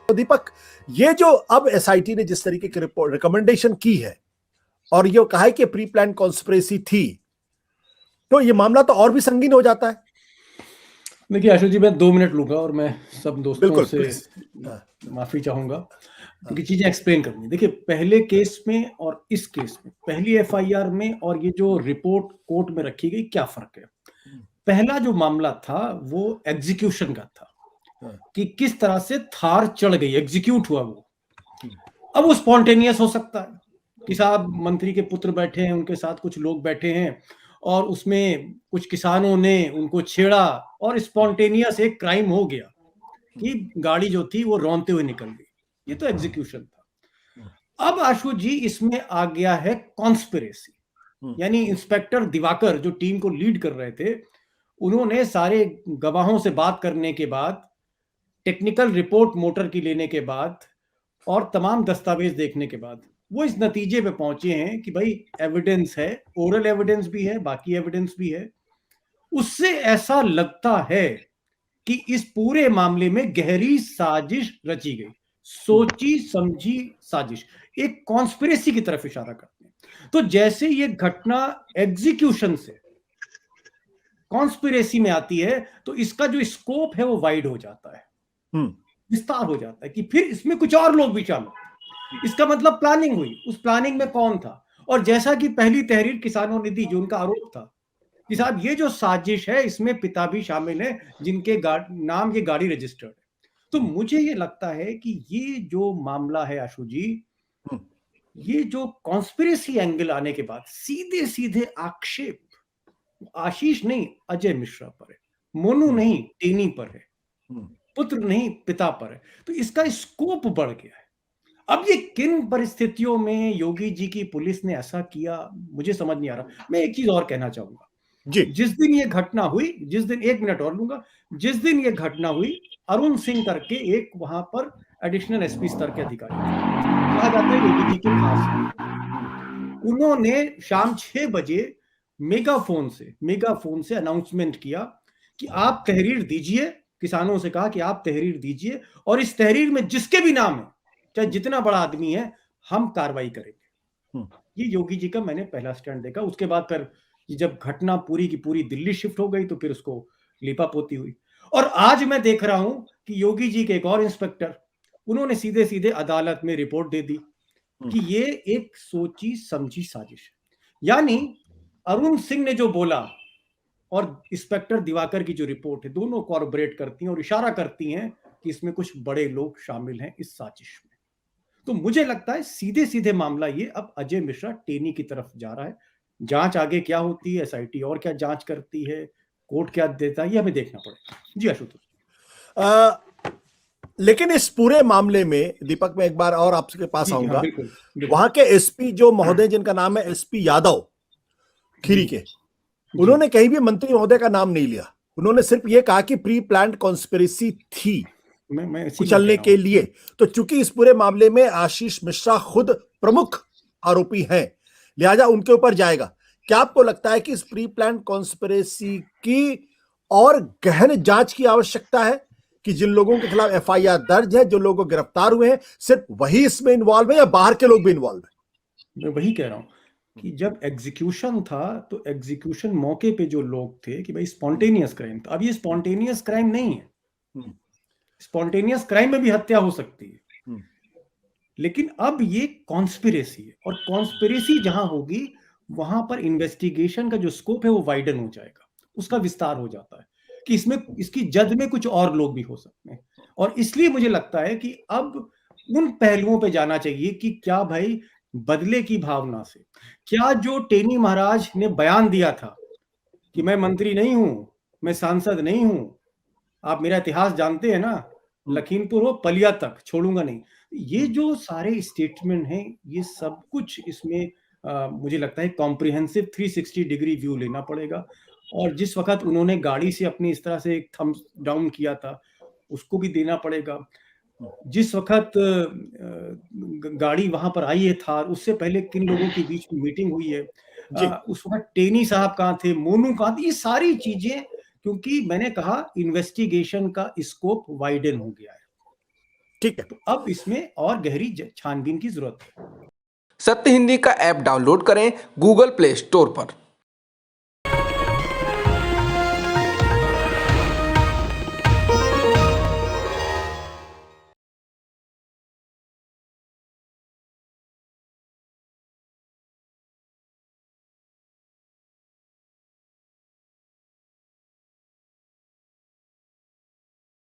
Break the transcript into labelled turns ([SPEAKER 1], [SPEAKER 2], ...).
[SPEAKER 1] तो दीपक, ये जो अब एसआईटी ने जिस तरीके की रिपोर्ट रिकमेंडेशन की है और ये कहा है कि प्री प्लान कॉन्स्पिरेसी थी, तो ये मामला तो और भी संगीन हो जाता है।
[SPEAKER 2] देखिए आशु जी, मैं 2 मिनट लूंगा और मैं सब दोस्तों
[SPEAKER 1] बिल्कुल,
[SPEAKER 2] से
[SPEAKER 1] प्लीज।
[SPEAKER 2] माफी चाहूंगा क्योंकि चीजें एक्सप्लेन करनी। देखिए, पहले केस में और इस केस में, पहली एफआईआर में और ये जो रिपोर्ट कोर्ट में रखी गई, क्या फर्क है? पहला जो मामला था वो एग्जीक्यूशन का था कि किस तरह से थार चढ़ गई, एग्जीक्यूट हुआ वो। अब वो स्पॉन्टेनियस हो सकता है कि साहब मंत्री के पुत्र बैठे हैं, उनके साथ कुछ लोग बैठे हैं और उसमें कुछ किसानों ने उनको छेड़ा और स्पॉन्टेनियस एक क्राइम हो गया कि गाड़ी जो थी वो रौंदते हुए निकल गई। ये तो एग्जीक्यूशन था। अब आशु जी, इसमें आ गया है कॉन्स्पिरेसी, यानी इंस्पेक्टर दिवाकर जो टीम को लीड कर रहे थे, उन्होंने सारे गवाहों से बात करने के बाद, टेक्निकल रिपोर्ट मोटर की लेने के बाद और तमाम दस्तावेज देखने के बाद वो इस नतीजे पे पहुंचे हैं कि भाई एविडेंस है, ओरल एविडेंस भी है, बाकी एविडेंस भी है। उससे ऐसा लगता है कि इस पूरे मामले में गहरी साजिश रची गई, सोची समझी साजिश, एक कॉन्स्पिरेसी की तरफ इशारा करते हैं। तो जैसे ये घटना एग्जीक्यूशन से कॉन्स्पिरेसी में आती है तो इसका जो स्कोप है वो वाइड हो जाता है, विस्तार हो जाता है कि फिर इसमें कुछ और लोग भी शामिल। इसका मतलब प्लानिंग हुई, उस प्लानिंग में कौन था? और जैसा कि पहली तहरीर किसानों ने दी, जो उनका आरोप था कि साहब ये जो साजिश है इसमें पिता भी शामिल है जिनके नाम ये गाड़ी रजिस्टर्ड है। तो मुझे ये लगता है कि ये जो मामला है आशु जी, ये जो कॉन्स्पिरेसी एंगल आने के बाद सीधे सीधे आक्षेप आशीष नहीं अजय मिश्रा पर है, मोनू नहीं टेनी पर है, पुत्र नहीं पिता पर है। तो इसका स्कोप बढ़ गया है। अब ये किन परिस्थितियों में योगी जी की पुलिस ने ऐसा किया, मुझे समझ नहीं आ रहा। मैं एक चीज और कहना चाहूंगा, जिस दिन ये घटना हुई, जिस दिन, 1 मिनट और लूंगा, जिस दिन ये घटना हुई, अरुण सिंह करके एक वहां पर एडिशनल एसपी स्तर के अधिकारी कहा जाता है योगी जी के खास, उन्होंने शाम 6 बजे मेगाफोन से अनाउंसमेंट किया कि आप तहरीर दीजिए, किसानों से कहा कि आप तहरीर दीजिए और इस तहरीर में जिसके भी नाम है, चाहे जितना बड़ा आदमी है, हम कार्रवाई करेंगे। ये योगी जी का मैंने पहला स्टैंड देखा। उसके बाद फिर जब घटना पूरी की पूरी दिल्ली शिफ्ट हो गई तो फिर उसको लीपापोती हुई। और आज मैं देख रहा हूं कि योगी जी के एक और इंस्पेक्टर, उन्होंने सीधे सीधे अदालत में रिपोर्ट दे दी कि ये एक सोची समझी साजिश है। यानी अरुण सिंह ने जो बोला और इंस्पेक्टर दिवाकर की जो रिपोर्ट है, दोनों कॉर्पोरेट करती हैं और इशारा करती हैं कि इसमें कुछ बड़े लोग शामिल हैं इस साजिश में। तो मुझे लगता है सीधे सीधे मामला ये अब अजय मिश्रा टेनी की तरफ जा रहा है। जांच आगे क्या होती है, एसआईटी और क्या जांच करती है, कोर्ट क्या देता है, ये हमें देखना पड़ेगा। जी आशुतोष।
[SPEAKER 1] लेकिन इस पूरे मामले में दीपक, मैं एक बार और आपके पास आऊंगा।
[SPEAKER 2] बिल्कुल,
[SPEAKER 1] वहां के एसपी जो महोदय, जिनका नाम है एसपी यादव खीरी के, उन्होंने कहीं भी मंत्री महोदय का नाम नहीं लिया। उन्होंने सिर्फ ये कहा कि प्री प्लान्ड कॉन्स्पिरेसी थी कुचलने के लिए। तो चूंकि इस पूरे मामले में आशीष मिश्रा खुद प्रमुख आरोपी हैं, लिहाजा उनके ऊपर जाएगा। क्या आपको लगता है कि इस प्री प्लान्ड कॉन्स्पिरेसी की और गहन जांच की आवश्यकता है कि जिन लोगों के खिलाफ एफआईआर दर्ज है, जो लोग गिरफ्तार हुए हैं, सिर्फ वही इसमें इन्वॉल्व है या बाहर के लोग भी इन्वॉल्व है?
[SPEAKER 2] मैं वही कह रहा हूं कि जब एग्जीक्यूशन था तो एग्जीक्यूशन मौके पे जो लोग थे कि भाई स्पॉन्टेनियस क्राइम था। अब ये स्पॉन्टेनियस क्राइम नहीं है। स्पॉन्टेनियस क्राइम में भी हत्या हो सकती है, लेकिन अब ये कॉन्स्पिरेसी है और कॉन्स्पिरेसी जहां होगी वहां पर इन्वेस्टिगेशन का जो स्कोप है वो वाइडन हो जाएगा, उसका विस्तार हो जाता है कि इसमें, इसकी जद में कुछ और लोग भी हो सकते हैं। और इसलिए मुझे लगता है कि अब उन पहलुओं पे जाना चाहिए कि क्या भाई बदले की भावना से, क्या जो टेनी महाराज ने बयान दिया था कि मैं मंत्री नहीं हूं, मैं सांसद नहीं हूं, आप मेरा इतिहास जानते हैं ना, लखीमपुर हो पलिया तक छोड़ूंगा नहीं, ये जो सारे स्टेटमेंट हैं, ये सब कुछ इसमें मुझे लगता है कॉम्प्रिहेंसिव 360 डिग्री व्यू लेना पड़ेगा। और जिस वक्त उन्होंने गाड़ी से अपनी इस तरह से एक थम्स डाउन किया था, उसको भी देना पड़ेगा। जिस वक्त गाड़ी वहां पर आई है थार, उससे पहले किन लोगों के बीच में मीटिंग हुई है, उस वक्त टेनी साहब कहाँ थे, मोनू कहाँ थे, ये सारी चीजें, क्योंकि मैंने कहा इन्वेस्टिगेशन का स्कोप वाइडन हो गया है।
[SPEAKER 1] ठीक है।
[SPEAKER 2] तो अब इसमें और गहरी छानबीन की जरूरत है।
[SPEAKER 3] सत्य हिंदी का ऐप डाउनलोड करें गूगल प्ले स्टोर पर।